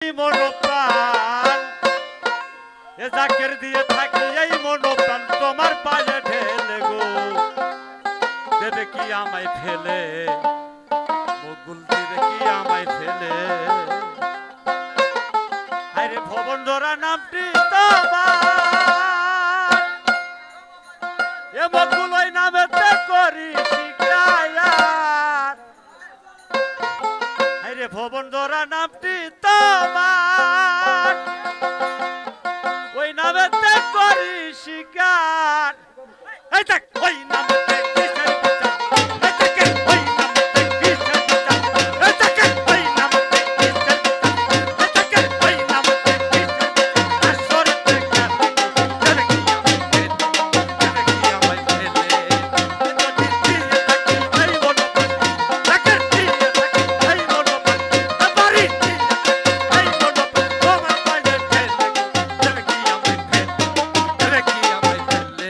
মনোপ্রাণ এ জাকের দিয়ে থাকি এই মনোপ্রাণ তোমার পায়ে ঢেলে গো দেবে কি আমায় ফেলে বকুল দেবে কি আমায় ফেলে আরে ভবন ধরা নামটি তোমার এ বকুল ওই নামেতে করি শিকায়াত আরে ভবন ধরা নামটি তোমার ওই নামেতে করি শিকার এই দেখ ওই নামেতে কিসের বিচার এই দেখে ওই নামেতে কিসের বিচার এই দেখে ওই নামেতে কিসের বিচার এই দেখে ওই নামেতে কিসের বিচার আসরতে গেলে চলে কি আমায় ফেলে যদি দিয়ে থাকি এই মনোপ্রাণ জাকের দিয়ে থাকি এই মনোপ্রাণ বাড়ি দিয়ে থাকি এই মনোপ্রাণ তোমার পায়ে ঢেলে চলে কি আমায় ফেলে চলে কি আমায় ফেলে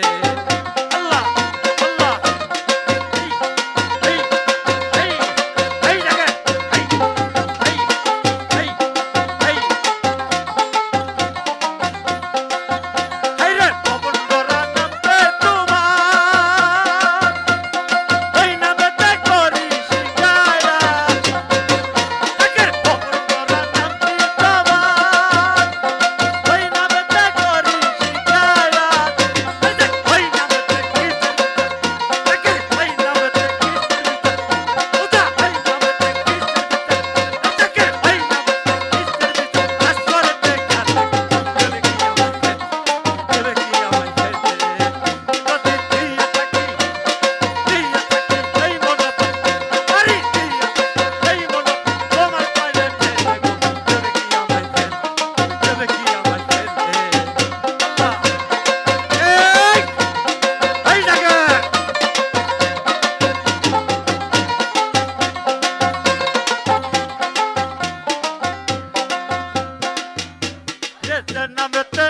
আল্লাহ আল্লাহ এই এই এই জায়গা এই এই এই এই রে ভবন ধরা নামতে তোমার ওই নামেতে করি শিকায়াত জাকের ভবন ধরা নামটি তোমার ওই নামেতে করি শিকায়াত এই দেখ ওই নামেতে কিসের জাকের ওই নামেতে কিসের উদা ওই নামেতে কিসের জাকের ওই নামেতে কিসের আসরতে গেলে চলে কি আমায় ফেলে চলে কি আমায় ফেলে যদি দিয়ে থাকি এই মনোপ্রাণ বাড়ি দিয়ে থাকি এই মনোপ্রাণ তোমার পায়ে ঢেলে গো চলে কি আমায় ফেলে চলে কি আমায় ফেলে আল্লাহ এই জায়গা নামেতে